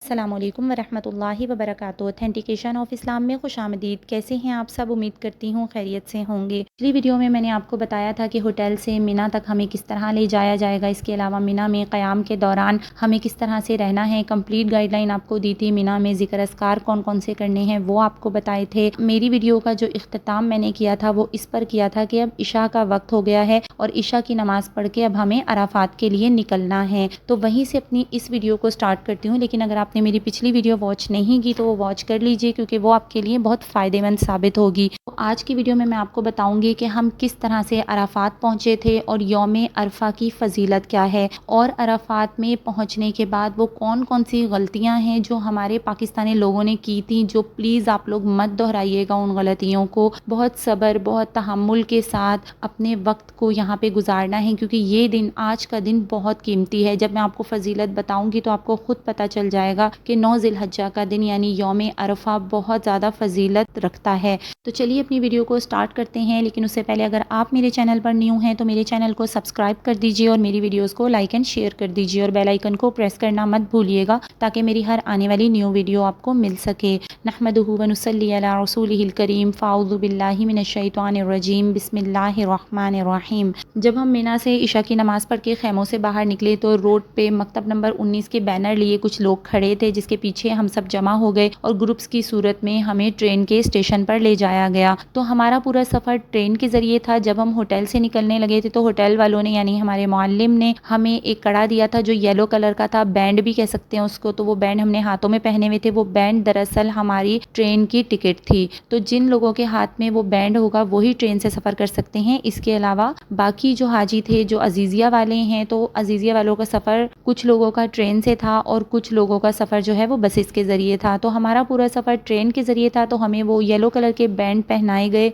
السلام علیکم ورحمۃ اللہ وبرکاتہ۔ اوتھینٹیکیشن آف اسلام میں خوش آمدید۔ کیسے ہیں آپ سب؟ امید کرتی ہوں خیریت سے ہوں گے۔ پچھلی ویڈیو میں نے آپ کو بتایا تھا کہ ہوٹل سے مینا تک ہمیں کس طرح لے جایا جائے گا، اس کے علاوہ مینا میں قیام کے دوران ہمیں کس طرح سے رہنا ہے، کمپلیٹ گائیڈ لائن آپ کو دی تھی۔ مینا میں ذکر اذکار کون کون سے کرنے ہیں وہ آپ کو بتائے تھے۔ میری ویڈیو کا جو اختتام میں نے کیا تھا وہ اس پر کیا تھا کہ اب عشاء کا وقت ہو گیا ہے اور عشاء کی نماز پڑھ کے اب ہمیں عرفات کے لیے نکلنا ہے، تو وہیں سے اپنی اس ویڈیو کو سٹارٹ کرتی ہوں۔ لیکن اگر آپ نے میری پچھلی ویڈیو واچ نہیں کی تو وہ واچ کر لیجئے، کیونکہ وہ آپ کے لیے بہت فائدے مند ثابت ہوگی۔ آج کی ویڈیو میں آپ کو بتاؤں گی کہ ہم کس طرح سے عرفات پہنچے تھے اور یوم عرفہ کی فضیلت کیا ہے، اور عرفات میں پہنچنے کے بعد وہ کون کون سی غلطیاں ہیں جو ہمارے پاکستانی لوگوں نے کی تھیں، جو پلیز آپ لوگ مت دہرائیے گا ان غلطیوں کو۔ بہت صبر، بہت تحمل کے ساتھ اپنے وقت کو یہاں پہ گزارنا ہے، کیونکہ یہ دن، آج کا دن بہت قیمتی ہے۔ جب میں آپ کو فضیلت بتاؤں گی تو آپ کو خود پتہ چل جائے گا کہ 9 ذی الحجہ کا دن یعنی یوم عرفہ بہت زیادہ فضیلت رکھتا ہے۔ تو چلیے اپنی ویڈیو کو سٹارٹ کرتے ہیں، لیکن اس سے پہلے اگر آپ میرے چینل پر نیو ہیں تو میرے چینل کو سبسکرائب کر دیجئے اور میری ویڈیوز کو لائک اینڈ شیئر کر دیجئے، اور بیل آئیکن کو پریس کرنا مت بھولیے گا تاکہ میری ہر آنے والی نیو ویڈیو آپ کو مل سکے۔ نحمدہ و نصلی علی رسولہ الکریم، فاعوذ باللہ من الشیطان الرجیم، بسم اللہ الرحمن الرحیم۔ جب ہم مینا سے عشاء کی نماز پڑھ کے خیموں سے باہر نکلے تو روڈ پہ مکتب نمبر 19 کے بینر لیے کچھ لوگ کھڑے تھے، جس کے پیچھے ہم سب جمع ہو گئے اور گروپس کی صورت میں ہمیں ٹرین کے اسٹیشن پر لے جایا گیا۔ تو ہمارا پورا سفر ٹرین کے ذریعے تھا۔ جب ہم ہوٹل سے نکلنے لگے تھے تو ہوٹل والوں نے یعنی ہمارے معلم نے ہمیں ایک کڑا دیا تھا جو یلو کلر کا تھا، بینڈ بھی کہہ سکتے ہیں اس کو، تو وہ بینڈ ہم نے ہاتھوں میں پہنے ہوئے تھے۔ وہ بینڈ دراصل ہماری ٹرین کی ٹکٹ تھی، تو جن لوگوں کے ہاتھ میں وہ بینڈ ہوگا وہی ٹرین سے سفر کر سکتے ہیں۔ اس کے علاوہ باقی جو حاجی تھے، جو عزیزیہ والے ہیں، تو عزیزیہ والوں کا سفر کچھ لوگوں کا ٹرین سے تھا اور کچھ لوگوں کا سفر جو ہے وہ بسز کے ذریعے تھا۔ تو ہمارا پورا سفر ٹرین کے ذریعے تھا، تو ہمیں وہ یلو کلر کے بینڈ پہنائے گئے۔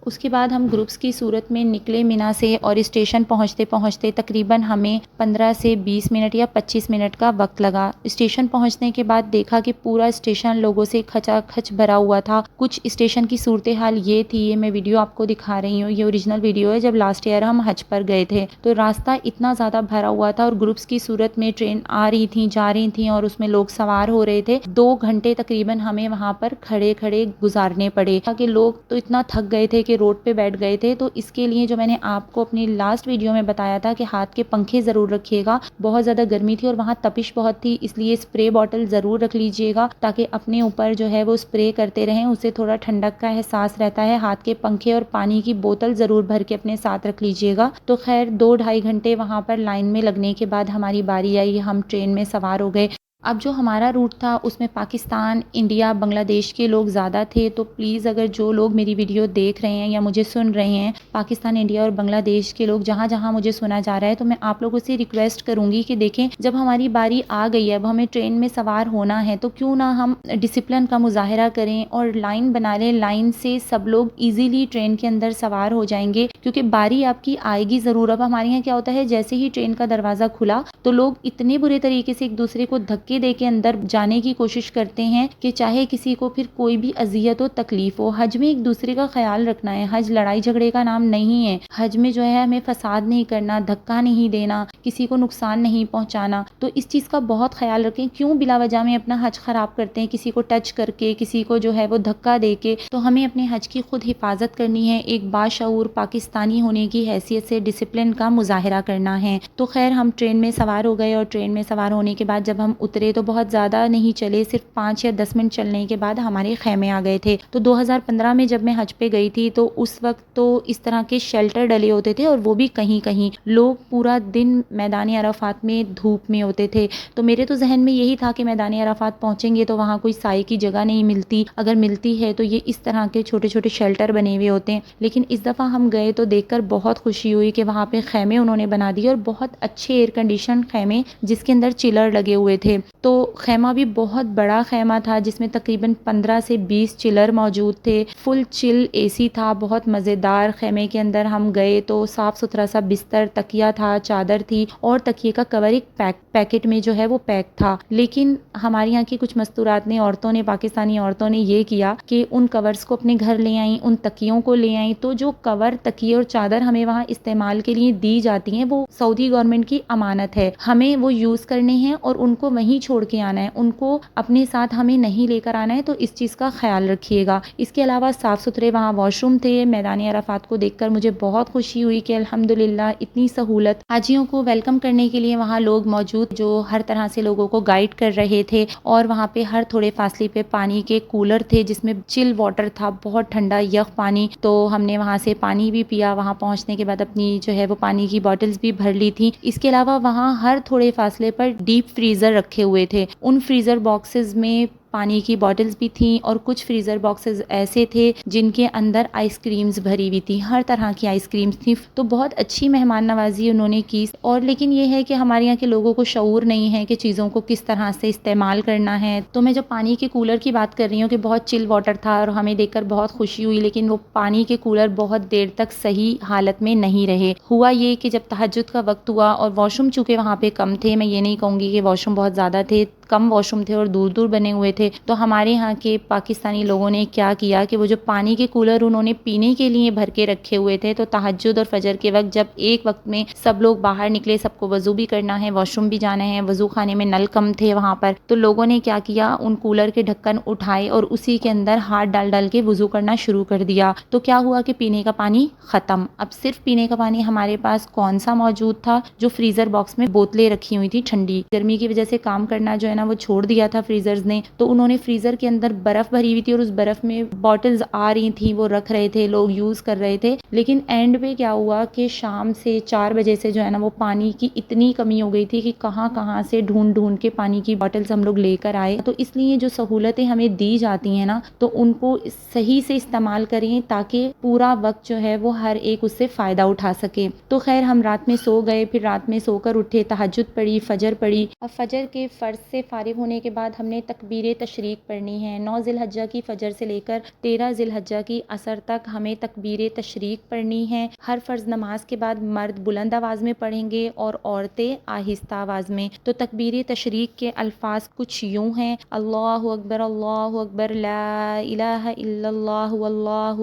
اس کے بعد ہم گروپس کی صورت میں نکلے مینا سے، اور اسٹیشن پہنچتے پہنچتے تقریباً ہمیں 15 سے 20 منٹ یا 25 منٹ کا وقت لگا۔ اسٹیشن پہنچنے کے بعد دیکھا کہ پورا اسٹیشن لوگوں سے کھچا کھچ بھرا ہوا تھا۔ کچھ اسٹیشن کی صورتحال یہ تھی، یہ میں ویڈیو آپ کو دکھا رہی ہوں، یہ اوریجنل ویڈیو ہے، جب لاسٹ ایئر ہم حج پر گئے تھے تو راستہ اتنا زیادہ بھرا ہوا تھا، اور گروپس کی صورت میں ٹرین آ رہی تھیں، جا رہی تھیں، اور اس میں لوگ سوار ہو رہے تھے۔ 2 گھنٹے تقریباً ہمیں وہاں پر کھڑے کھڑے گزارنے پڑے، تاکہ لوگ تو اتنا تھک گئے تھے کہ روڈ پہ بیٹھ گئے تھے۔ تو اس کے لیے جو میں نے آپ کو اپنی لاسٹ ویڈیو میں بتایا تھا کہ ہاتھ کے پنکھے ضرور رکھیے گا، بہت زیادہ گرمی تھی اور وہاں تپش بہت تھی، اس لیے اسپرے باٹل ضرور رکھ لیجئے گا تاکہ اپنے اوپر جو ہے وہ اسپرے کرتے رہیں، اسے تھوڑا ٹھنڈک کا احساس رہتا ہے۔ ہاتھ کے پنکھے اور پانی کی بوتل ضرور بھر کے اپنے ساتھ رکھ لیجئے گا۔ تو خیر 2-2.5 گھنٹے وہاں پر لائن میں لگنے کے بعد ہماری باری آئی، ہم ٹرین میں سوار ہو گئے۔ اب جو ہمارا روٹ تھا اس میں پاکستان، انڈیا، بنگلہ دیش کے لوگ زیادہ تھے، تو پلیز اگر جو لوگ میری ویڈیو دیکھ رہے ہیں یا مجھے سن رہے ہیں، پاکستان، انڈیا اور بنگلہ دیش کے لوگ، جہاں جہاں مجھے سنا جا رہا ہے، تو میں آپ لوگوں سے ریکویسٹ کروں گی کہ دیکھیں، جب ہماری باری آ گئی ہے، اب ہمیں ٹرین میں سوار ہونا ہے، تو کیوں نہ ہم ڈسپلن کا مظاہرہ کریں اور لائن بنا لیں۔ لائن سے سب لوگ ایزیلی ٹرین کے اندر سوار ہو جائیں گے، کیونکہ باری آپ کی آئے گی ضرور۔ اب ہمارے یہاں کیا ہوتا ہے، جیسے ہی ٹرین کا دروازہ کھلا تو لوگ اتنے برے طریقے سے ایک دوسرے کو دھکے دے کے اندر جانے کی کوشش کرتے ہیں کہ چاہے کسی کو پھر کوئی بھی اذیت و تکلیف ہو۔ حج میں ایک دوسرے کا خیال رکھنا ہے، حج لڑائی جھگڑے کا نام نہیں ہے۔ حج میں جو ہے ہمیں فساد نہیں کرنا، دھکا نہیں دینا، کسی کو نقصان نہیں پہنچانا، تو اس چیز کا بہت خیال رکھیں۔ کیوں بلا وجہ میں اپنا حج خراب کرتے ہیں، کسی کو ٹچ کر کے، کسی کو جو ہے وہ دھکا دے کے؟ تو ہمیں اپنے حج کی خود حفاظت کرنی ہے، ایک باشعور پاکستانی ہونے کی حیثیت سے ڈسپلن کا مظاہرہ کرنا ہے۔ تو خیر ہم ٹرین میں سوار ہو گئے، اور ٹرین میں سوار ہونے کے بعد جب ہم اترے تو بہت زیادہ نہیں چلے، صرف 5 یا 10 منٹ چلنے کے بعد ہمارے خیمے آ گئے تھے۔ تو 2015 میں جب میں حج پہ گئی تھی تو اس وقت تو اس طرح کے شیلٹر ڈلے ہوتے تھے، اور وہ بھی کہیں کہیں لوگ پورا دن میدان عرفات میں دھوپ میں ہوتے تھے۔ تو میرے تو ذہن میں یہی تھا کہ میدان عرفات پہنچیں گے تو وہاں کوئی سائے کی جگہ نہیں ملتی، اگر ملتی ہے تو یہ اس طرح کے چھوٹے چھوٹے شیلٹر بنے ہوئے ہوتے ہیں۔ لیکن اس دفعہ ہم گئے تو دیکھ کر بہت خوشی ہوئی کہ وہاں پہ خیمے انہوں نے بنا دیے، اور بہت اچھے ایئر کنڈیشن خیمے جس کے اندر چلر لگے ہوئے تھے۔ تو خیمہ بھی بہت بڑا خیمہ تھا، جس میں تقریباً 15 سے 20 چلر موجود تھے، فل چل اے سی تھا، بہت مزیدار۔ خیمے کے اندر ہم گئے تو صاف ستھرا سا بستر، تکیہ تھا، چادر تھی، اور تکیے کا کور ایک پیکٹ میں جو ہے وہ پیک تھا۔ لیکن ہمارے یہاں کی کچھ مستورات نے، عورتوں نے، پاکستانی عورتوں نے یہ کیا کہ ان کورز کو اپنے گھر لے آئیں، ان تکیوں کو لے آئیں۔ تو جو کور، تکیے اور چادر ہمیں وہاں استعمال کے لیے دی جاتی ہیں، وہ سعودی گورنمنٹ کی امانت ہے، ہمیں وہ یوز کرنے ہیں اور ان کو وہیں چھوڑ کے آنا ہے، ان کو اپنے ساتھ ہمیں نہیں لے کر آنا ہے، تو اس چیز کا خیال رکھیے گا۔ اس کے علاوہ صاف ستھرے وہاں واش روم تھے۔ میدان عرفات کو دیکھ کر مجھے بہت خوشی ہوئی کہ الحمدللہ اتنی سہولت، حاجیوں کو ویلکم کرنے کے لیے وہاں لوگ موجود جو ہر طرح سے لوگوں کو گائیڈ کر رہے تھے، اور وہاں پہ ہر تھوڑے فاصلے پہ پانی کے کولر تھے جس میں چل واٹر تھا، بہت ٹھنڈا یخ پانی، تو ہم نے وہاں سے پانی بھی پیا۔ وہاں پہنچنے کے بعد اپنی جو ہے وہ پانی کی بوٹلز بھی بھر لی تھی۔ اس کے علاوہ وہاں ہر تھوڑے فاصلے پر ڈیپ فریزر رکھے ہوئے تھے، ان فریزر باکسز میں پانی کی بوٹلز بھی تھیں، اور کچھ فریزر باکسز ایسے تھے جن کے اندر آئس کریمز بھری ہوئی تھی، ہر طرح کی آئس کریمز تھیں، تو بہت اچھی مہمان نوازی انہوں نے کی۔ اور لیکن یہ ہے کہ ہمارے یہاں کے لوگوں کو شعور نہیں ہے کہ چیزوں کو کس طرح سے استعمال کرنا ہے۔ تو میں جب پانی کے کولر کی بات کر رہی ہوں کہ بہت چل واٹر تھا اور ہمیں دیکھ کر بہت خوشی ہوئی، لیکن وہ پانی کے کولر بہت دیر تک صحیح حالت میں نہیں رہے۔ ہوا یہ کہ جب تہجد کا وقت ہوا اور واش روم چونکہ وہاں پہ کم تھے، میں یہ نہیں کہوں گی کہ واش روم بہت زیادہ تھے، کم واش روم تھے اور دور دور بنے ہوئے تھے، تو ہمارے ہاں کے پاکستانی لوگوں نے کیا کیا کہ وہ جو پانی کے کولر انہوں نے پینے کے لیے بھر کے رکھے ہوئے تھے، تو تہجد اور فجر کے وقت جب ایک وقت میں سب لوگ باہر نکلے، سب کو وضو بھی کرنا ہے، واش روم بھی جانا ہے، وضو خانے میں نل کم تھے وہاں پر، تو لوگوں نے کیا کیا، ان کولر کے ڈھکن اٹھائے اور اسی کے اندر ہاتھ ڈال ڈال کے وضو کرنا شروع کر دیا۔ تو کیا ہوا کہ پینے کا پانی ختم۔ اب صرف پینے کا پانی ہمارے پاس کون سا موجود تھا؟ جو فریزر باکس میں بوتلیں رکھی ہوئی تھی ٹھنڈی، گرمی کی وجہ سے کام کرنا جو ہے نا وہ چھوڑ دیا تھا فریزرز نے، تو انہوں نے فریزر کے اندر برف بھری ہوئی تھی اور اس برف میں بوٹلز آ رہی تھیں، وہ رکھ رہے تھے، لوگ یوز کر رہے تھے، لیکن اینڈ پہ کیا ہوا کہ شام سے 4 بجے سے جو ہے نا وہ پانی کی اتنی کمی ہو گئی تھی کہ کہاں کہاں سے ڈھونڈ ڈھونڈ کے پانی کی بوٹلز ہم لوگ لے کر آئے۔ تو اس لیے جو سہولتیں ہمیں دی جاتی ہیں نا، تو ان کو صحیح سے استعمال کریں تاکہ پورا وقت جو ہے وہ ہر ایک اس سے فائدہ اٹھا سکے۔ تو خیر ہم رات میں سو گئے، پھر رات میں سو کر اٹھے، تہجد پڑھی، فجر پڑھی۔ اب فجر کے فرض سے فارغ ہونے کے بعد ہم نے تکبیر تشریق پڑھنی ہے۔ 9 ذی الحجہ کی فجر سے لے کر 13 ذی الحجہ کی عصر تک ہمیں تکبیر تشریق پڑھنی ہے۔ ہر فرض نماز کے بعد مرد بلند آواز میں پڑھیں گے اور عورتیں آہستہ آواز میں۔ تو تکبیر تشریق کے الفاظ کچھ یوں ہیں: اللہ اکبر لا الہ الا اللہ واللہ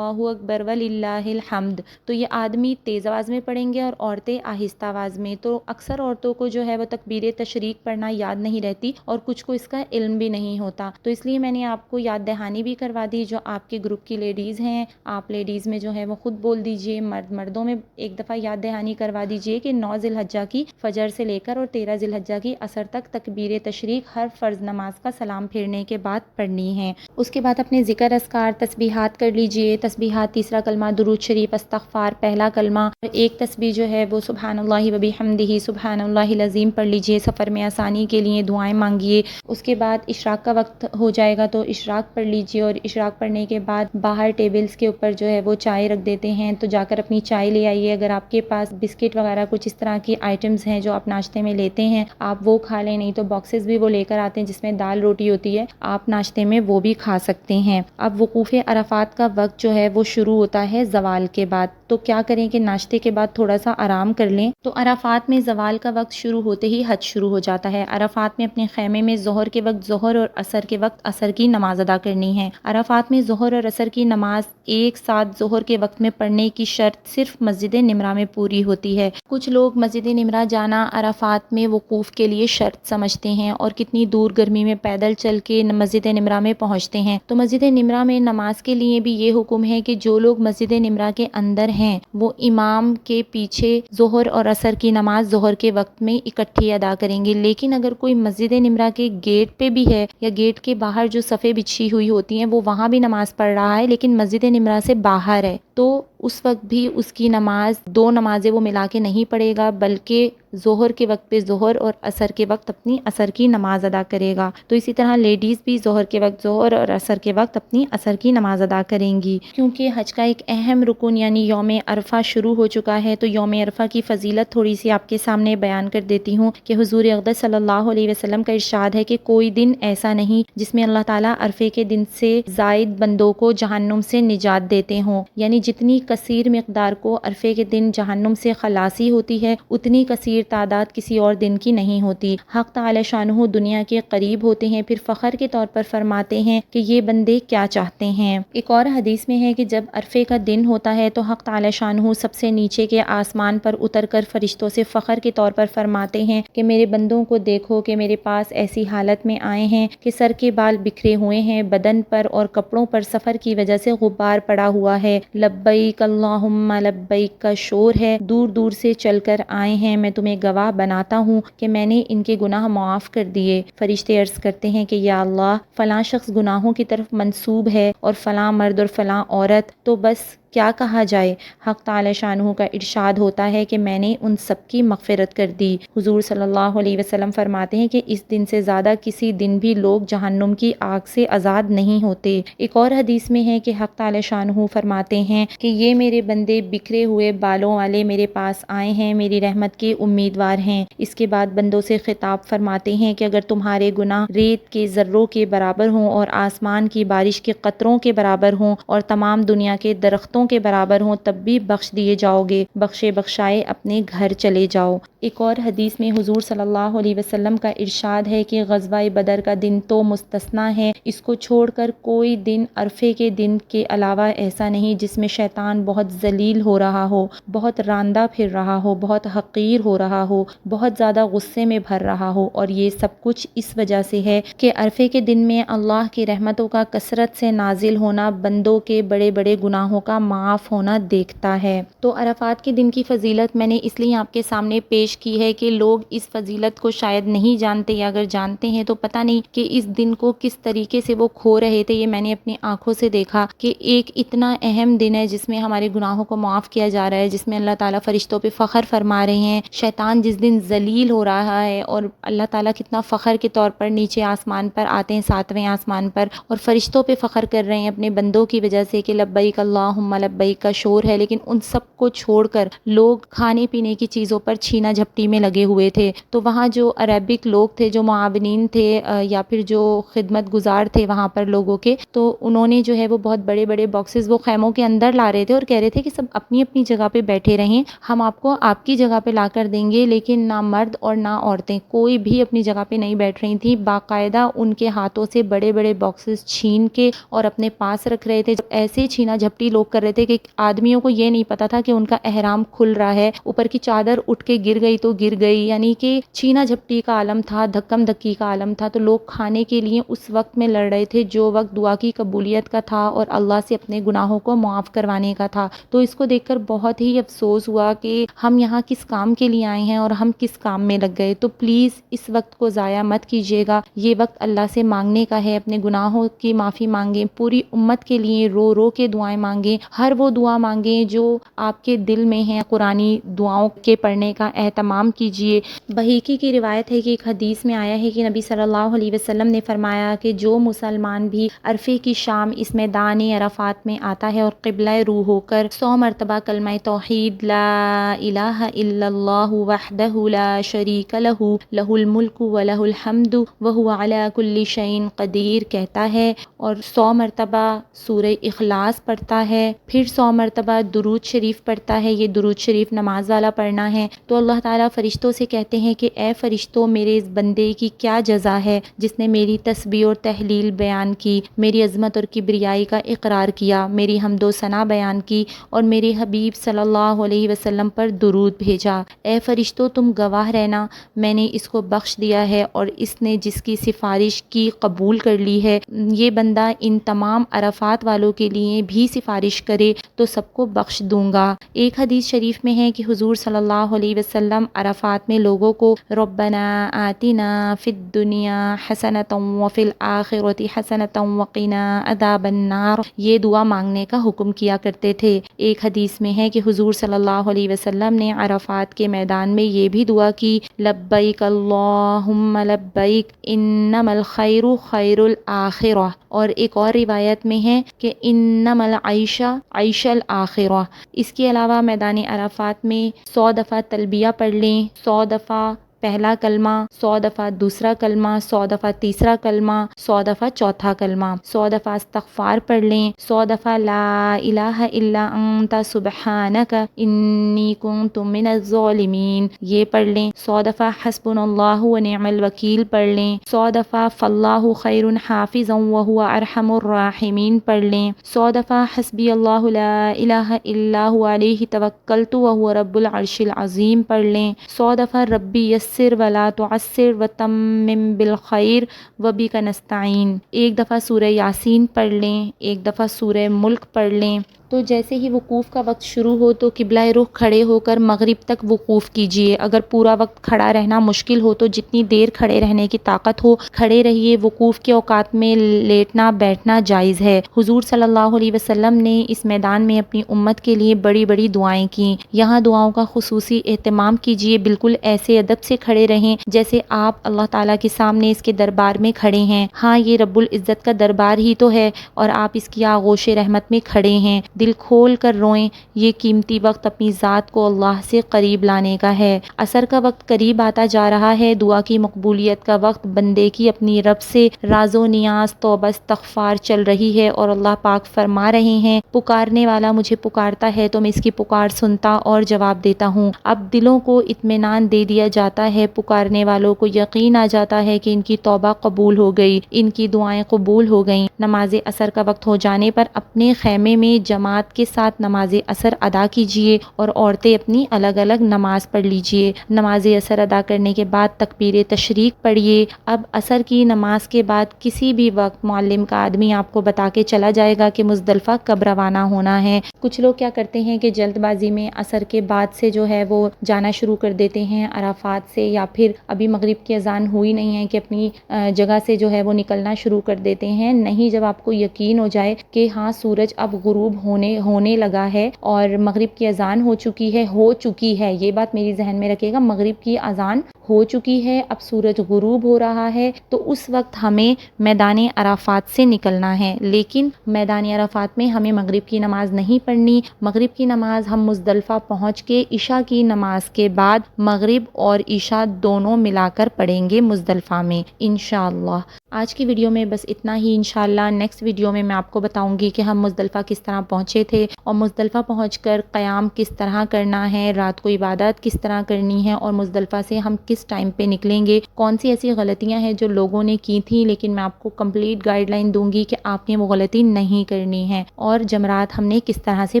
اکبر وللہ الحمد۔ تو یہ آدمی تیز آواز میں پڑھیں گے اور عورتیں آہستہ آواز میں۔ تو اکثر عورتوں کو جو ہے وہ تکبیر تشریق پڑھنا یاد نہیں رہتی اور کچھ کو اس کا علم بھی نہیں ہوتا، تو اس لیے میں نے آپ کو یاد دہانی بھی کروا دی۔ جو آپ کے گروپ کی لیڈیز ہیں، آپ لیڈیز میں جو ہے وہ خود بول دیجئے، مردوں میں ایک دفعہ یاد دہانی کروا دیجئے کہ 9 ذی الحجہ کی فجر سے لے کر اور 13 ذی الحجہ کی عصر تک تکبیر تشریق ہر فرض نماز کا سلام پھیرنے کے بعد پڑھنی ہے۔ اس کے بعد اپنے ذکر اذکار تسبیحات کر لیجئے۔ تسبیحات تیسرا کلمہ درود شریف استغفار پہلا کلمہ، ایک تسبیح جو ہے وہ سبحان اللہ و بحمدہ سبحان اللہ العظیم پڑھ لیجئے، سفر میں آسانی کے لیے دعائیں مانگیے۔ اس کے بعد اشراق کا وقت ہو جائے گا تو اشراق پڑھ لیجئے، اور اشراق پڑھنے کے بعد باہر ٹیبلز کے اوپر جو ہے وہ چائے رکھ دیتے ہیں، تو جا کر اپنی چائے لے آئیے۔ اگر آپ کے پاس بسکٹ وغیرہ کچھ اس طرح کی آئٹمز ہیں جو آپ ناشتے میں لیتے ہیں، آپ وہ کھا لیں، نہیں تو باکسز بھی وہ لے کر آتے ہیں جس میں دال روٹی ہوتی ہے، آپ ناشتے میں وہ بھی کھا سکتے ہیں۔ اب وقوف عرفات کا وقت جو ہے وہ شروع ہوتا ہے زوال کے بعد، تو کیا کریں کہ ناشتے کے بعد تھوڑا سا آرام کر لیں۔ تو عرفات میں زوال کا وقت شروع ہوتے ہی حج شروع ہو جاتا ہے۔ عرفات میں اپنے خیمے میں ظہر کے وقت ظہر اور عصر کے وقت عصر کی نماز ادا کرنی ہے۔ عرفات میں ظہر اور عصر کی نماز ایک ساتھ ظہر کے وقت میں پڑھنے کی شرط صرف مسجد نمرہ میں پوری ہوتی ہے۔ کچھ لوگ مسجد نمرہ جانا عرفات میں وقوف کے لیے شرط سمجھتے ہیں اور کتنی دور گرمی میں پیدل چل کے مسجد نمرہ میں پہنچتے ہیں۔ تو مسجد نمرہ میں نماز کے لیے بھی یہ حکم ہے کہ جو لوگ مسجد نمرہ کے اندر ہیں وہ امام کے پیچھے ظہر اور عصر کی نماز ظہر کے وقت میں اکٹھی ادا کریں گے۔ لیکن اگر کوئی مسجد نمرہ کے گیٹ پہ بھی ہے یا گیٹ کے باہر جو صفیں بچھی ہوئی ہوتی ہیں وہ وہاں بھی نماز پڑھ رہا ہے لیکن مسجد نمرہ سے باہر ہے، تو اس وقت بھی اس کی نماز 2 نمازیں وہ ملا کے نہیں پڑھے گا، بلکہ ظہر کے وقت پہ ظہر اور عصر کے وقت اپنی عصر کی نماز ادا کرے گا۔ تو اسی طرح لیڈیز بھی ظہر کے وقت ظہر اور عصر کے وقت اپنی عصر کی نماز ادا کریں گی۔ کیونکہ حج کا ایک اہم رکن یعنی یوم عرفہ شروع ہو چکا ہے، تو یوم عرفہ کی فضیلت تھوڑی سی آپ کے سامنے بیان کر دیتی ہوں کہ حضور اقدس صلی اللہ علیہ وسلم کا ارشاد ہے کہ کوئی دن ایسا نہیں جس میں اللہ تعالیٰ عرفے کے دن سے زائد بندوں کو جہنم سے نجات دیتے ہوں، یعنی جتنی کثیر مقدار کو عرفے کے دن جہنم سے خلاصی ہوتی ہے، اتنی کثیر تعداد کسی اور دن کی نہیں ہوتی۔ حق تعالی شانہ دنیا کے قریب ہوتے ہیں، پھر فخر کے طور پر فرماتے ہیں کہ یہ بندے کیا چاہتے ہیں۔ ایک اور حدیث میں ہے کہ جب عرفے کا دن ہوتا ہے تو حق تعالی شانہ سب سے نیچے کے آسمان پر اتر کر فرشتوں سے فخر کے طور پر فرماتے ہیں کہ میرے بندوں کو دیکھو کہ میرے پاس ایسی حالت میں آئے ہیں کہ سر کے بال بکھرے ہوئے ہیں، بدن پر اور کپڑوں پر سفر کی وجہ سے غبار پڑا ہوا ہے، لبیک اللہم لبیک کا شور ہے، دور دور سے چل کر آئے ہیں، میں تمہیں گواہ بناتا ہوں کہ میں نے ان کے گناہ معاف کر دیے۔ فرشتے عرض کرتے ہیں کہ یا اللہ، فلاں شخص گناہوں کی طرف منسوب ہے اور فلاں مرد اور فلاں عورت، تو بس کیا کہا جائے۔ حق تعالی شانہ کا ارشاد ہوتا ہے کہ میں نے ان سب کی مغفرت کر دی۔ حضور صلی اللہ علیہ وسلم فرماتے ہیں کہ اس دن سے زیادہ کسی دن بھی لوگ جہنم کی آگ سے آزاد نہیں ہوتے۔ ایک اور حدیث میں ہے کہ حق تعالی شانہ فرماتے ہیں کہ یہ میرے بندے بکھرے ہوئے بالوں والے میرے پاس آئے ہیں، میری رحمت کے امیدوار ہیں۔ اس کے بعد بندوں سے خطاب فرماتے ہیں کہ اگر تمہارے گناہ ریت کے ذروں کے برابر ہوں اور آسمان کی بارش کے قطروں کے برابر ہوں اور تمام دنیا کے درختوں کے برابر ہوں تب بھی بخش دیے جاؤ گے، بخشے بخشائے اپنے گھر چلے جاؤ۔ ایک اور حدیث میں حضور صلی اللہ علیہ وسلم کا ارشاد ہے کہ غزوہ بدر کا دن تو مستثنیٰ ہے، اس کو چھوڑ کر کوئی دن عرفے کے دن کے علاوہ ایسا نہیں جس میں شیطان بہت ذلیل ہو رہا ہو، بہت راندہ پھر رہا ہو، بہت حقیر ہو رہا ہو، بہت زیادہ غصے میں بھر رہا ہو، اور یہ سب کچھ اس وجہ سے ہے کہ عرفے کے دن میں اللہ کی رحمتوں کا کثرت سے نازل ہونا بندوں کے بڑے بڑے گناہوں کا معاف ہونا دیکھتا ہے۔ تو عرفات کے دن کی فضیلت میں نے اس لیے آپ کے سامنے پیش کی ہے کہ لوگ اس فضیلت کو شاید نہیں جانتے، یا اگر جانتے ہیں تو پتہ نہیں کہ اس دن کو کس طریقے سے وہ کھو رہے تھے۔ یہ میں نے اپنی آنکھوں سے دیکھا کہ ایک اتنا اہم دن ہے جس میں ہمارے گناہوں کو معاف کیا جا رہا ہے، جس میں اللہ تعالیٰ فرشتوں پہ فخر فرما رہے ہیں، شیطان جس دن ذلیل ہو رہا ہے، اور اللہ تعالیٰ کتنا فخر کے طور پر نیچے آسمان پر آتے ہیں، 7ویں آسمان پر، اور فرشتوں پہ فخر کر رہے ہیں اپنے بندوں کی وجہ سے کہ لبیک اللہم لبیک کا شور ہے۔ لیکن ان سب کو چھوڑ کر لوگ کھانے پینے کی چیزوں پر چھینا جھپٹی میں لگے ہوئے تھے۔ تو وہاں جو عربک لوگ تھے، جو معاونین تھے یا پھر جو خدمت گزار تھے وہاں پر لوگوں کے، تو انہوں نے جو ہے وہ بہت بڑے بڑے باکسز وہ خیموں کے اندر لا رہے تھے اور کہہ رہے تھے کہ سب اپنی اپنی جگہ پہ بیٹھے رہیں، ہم آپ کو آپ کی جگہ پہ لا کر دیں گے، لیکن نہ مرد اور نہ عورتیں کوئی بھی اپنی جگہ پہ نہیں بیٹھ رہی تھیں۔ باقاعدہ ان کے ہاتھوں سے بڑے بڑے باکسز چھین کے اور اپنے پاس رکھ رہے تھے۔ ایسے چھینا جھپٹی لوگ کر رہے تھے کہ آدمیوں کو یہ نہیں پتا تھا کہ ان کا احرام کھل رہا ہے، اوپر کی چادر اٹھ کے گر گئی تو گر گئی، یعنی کہ چھینا جھپٹی کا عالم تھا، دھکم دھکی کا عالم تھا۔ تو لوگ کھانے کے لیے اس وقت میں لڑ رہے تھے جو وقت دعا کی قبولیت کا تھا اور اللہ سے اپنے گناہوں کو معاف کروانے کا تھا۔ تو اس کو دیکھ کر بہت ہی افسوس ہوا کہ ہم یہاں کس کام کے لیے آئے ہیں اور ہم کس کام میں لگ گئے۔ تو پلیز اس وقت کو ضائع مت کیجیے گا، یہ وقت اللہ سے مانگنے کا ہے، اپنے گناہوں کی معافی مانگیں، پوری امت کے لیے رو رو کے دعائیں مانگیں، ہر وہ دعا مانگیں جو آپ کے دل میں ہیں، قرآنی دعاؤں کے پڑھنے کا اہتمام کیجیے۔ بحیقی کی روایت ہے کہ ایک حدیث میں آیا ہے کہ نبی صلی اللہ علیہ وسلم نے فرمایا کہ جو مسلمان بھی عرفے کی شام اس میدان عرفات میں آتا ہے اور قبلہ روح ہو کر 100 مرتبہ کلمہ توحید لا الہ الا اللہ وحدہ لا شریک لہ لہ الملک ولہ الحمد وہو علی کل شیء قدیر کہتا ہے، اور 100 مرتبہ سورہ اخلاص پڑھتا ہے، پھر 100 مرتبہ درود شریف پڑھتا ہے، یہ درود شریف نماز والا پڑھنا ہے، تو اللہ تعالیٰ فرشتوں سے کہتے ہیں کہ اے فرشتوں، میرے اس بندے کی کیا جزا ہے جس نے میری تسبیح اور تحلیل بیان کی، میری عظمت اور کبریائی کا اقرار کیا، میری حمد و ثنا بیان کی اور میرے حبیب صلی اللہ علیہ وسلم پر درود بھیجا۔ اے فرشتوں، تم گواہ رہنا، میں نے اس کو بخش دیا ہے، اور اس نے جس کی سفارش کی قبول کر لی ہے، یہ بندہ ان تمام عرفات والوں کے لیے بھی سفارش کرے تو سب کو بخش دوں گا۔ ایک حدیث شریف میں ہے کہ حضور صلی اللہ علیہ وسلم عرفات میں لوگوں کو ربنا آتنا فی الدنیا حسنۃ وفی الآخرۃ حسنۃ وقنا عذاب النار، یہ دعا مانگنے کا حکم کیا کرتے تھے۔ ایک حدیث میں ہے کہ حضور صلی اللہ علیہ وسلم نے عرفات کے میدان میں یہ بھی دعا کی، لبیک اللہم لبیک انما الخیر خیر الآخرہ، اور ایک اور روایت میں ہے کہ انما العیش عیش الآخرہ۔ اس کے علاوہ میدان عرفات میں 100 دفعہ تلبیہ پڑھ لیں، 100 دفعہ پہلا کلمہ، 100 دفعہ دوسرا کلمہ، 100 دفعہ تیسرا کلمہ، 100 دفعہ چوتھا کلمہ، 100 دفعہ استغفار پڑھ لیں، 100 دفعہ لا الہ الا انت سبحانک انی کنت من الظالمین یہ پڑھ لیں، 100 دفعہ حسبنا اللہ ونعم الوکیل پڑھ لیں، 100 دفعہ فاللہ خیر حافظا وہو ارحم الراحمین پڑھ لیں، 100 دفعہ حسبی اللہ لا الہ الا هو علیہ توکلت وہو رب العرش العظیم پڑھ لیں، 100 دفعہ ربی یسر ولا تعسر وتمم بالخیر وبک نستعین، ایک دفعہ سورہ یاسین پڑھ لیں، ایک دفعہ سورہ ملک پڑھ لیں۔ تو جیسے ہی وقوف کا وقت شروع ہو تو قبلہ رخ کھڑے ہو کر مغرب تک وقوف کیجئے۔ اگر پورا وقت کھڑا رہنا مشکل ہو تو جتنی دیر کھڑے رہنے کی طاقت ہو کھڑے رہیے۔ وقوف کے اوقات میں لیٹنا بیٹھنا جائز ہے۔ حضور صلی اللہ علیہ وسلم نے اس میدان میں اپنی امت کے لیے بڑی بڑی دعائیں کیں۔ یہاں دعاؤں کا خصوصی اہتمام کیجئے، بالکل ایسے ادب سے کھڑے رہیں جیسے آپ اللہ تعالیٰ کے سامنے اس کے دربار میں کھڑے ہیں۔ ہاں یہ رب العزت کا دربار ہی تو ہے اور آپ اس کی آغوش رحمت میں کھڑے ہیں۔ دل کھول کر روئیں، یہ قیمتی وقت اپنی ذات کو اللہ سے قریب لانے کا ہے۔ عصر کا وقت قریب آتا جا رہا ہے، دعا کی مقبولیت کا وقت، بندے کی اپنی رب سے راز و نیاز توبہ استغفار چل رہی ہے اور اللہ پاک فرما رہے ہیں پکارنے والا مجھے پکارتا ہے تو میں اس کی پکار سنتا اور جواب دیتا ہوں۔ اب دلوں کو اطمینان دے دیا جاتا ہے، پکارنے والوں کو یقین آ جاتا ہے کہ ان کی توبہ قبول ہو گئی، ان کی دعائیں قبول ہو گئیں۔ نماز عصر کا وقت ہو جانے پر اپنے خیمے میں جماعت کے ساتھ نماز عصر ادا کیجیے اور عورتیں اپنی الگ الگ نماز پڑھ لیجیے۔ نماز عصر ادا کرنے کے بعد تکبیر تشریق پڑھیے۔ اب عصر کی نماز کے بعد کسی بھی وقت معلم کا آدمی آپ کو بتا کے چلا جائے گا کہ مزدلفہ کب روانہ ہونا ہے۔ کچھ لوگ کیا کرتے ہیں کہ جلد بازی میں عصر کے بعد سے جو ہے وہ جانا شروع کر دیتے ہیں عرفات سے، یا پھر ابھی مغرب کی اذان ہوئی نہیں ہے کہ اپنی جگہ سے جو ہے وہ نکلنا شروع کر دیتے ہیں۔ نہیں، جب آپ کو یقین ہو جائے کہ ہاں سورج اب غروب ہونے لگا ہے اور مغرب کی اذان ہو چکی ہے، یہ بات میری ذہن میں رکھے گا، مغرب کی اذان ہو چکی ہے، اب سورج غروب ہو رہا ہے، تو اس وقت ہمیں میدان عرفات سے نکلنا ہے۔ لیکن میدان عرفات میں ہمیں مغرب کی نماز نہیں پڑھنی۔ مغرب کی نماز ہم مزدلفہ پہنچ کے عشاء کی نماز کے بعد مغرب اور عشاء دونوں ملا کر پڑھیں گے مزدلفہ میں انشاءاللہ۔ آج کی ویڈیو میں بس اتنا ہی، انشاءاللہ نیکسٹ ویڈیو میں آپ کو بتاؤں گی کہ ہم مزدلفہ کس طرح پہنچے تھے اور مزدلفہ پہنچ کر قیام کس طرح کرنا ہے، رات کو عبادت کس طرح کرنی ہے اور مزدلفہ سے ہم کس ٹائم پہ نکلیں گے، کون سی ایسی غلطیاں ہیں جو لوگوں نے کی تھیں لیکن میں آپ کو کمپلیٹ گائیڈ لائن دوں گی کہ آپ نے وہ غلطی نہیں کرنی ہے، اور جمرات ہم نے کس طرح سے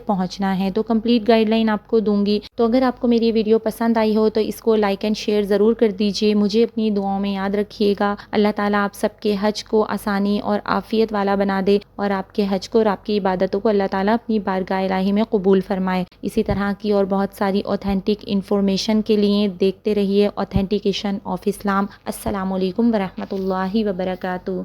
پہنچنا ہے، تو کمپلیٹ گائیڈ لائن آپ کو دوں گی۔ تو اگر آپ کو میری ویڈیو پسند آئی ہو تو اس کو لائک اینڈ شیئر ضرور کر دیجئے، مجھے اپنی دعاؤں میں یاد رکھیے گا۔ اللہ تعالیٰ آپ سب کے حج کو آسانی اور عافیت والا بنا دے اور آپ کے حج کو اور آپ کی عبادتوں کو اللہ تعالیٰ اپنی بارگاہ الہی میں قبول فرمائے۔ اسی طرح کی اور بہت ساری اوتھینٹک انفارمیشن کے لیے دیکھتے رہیے اوتھینٹیکیشن آف اسلام۔ السلام علیکم ورحمۃ اللہ وبرکاتہ۔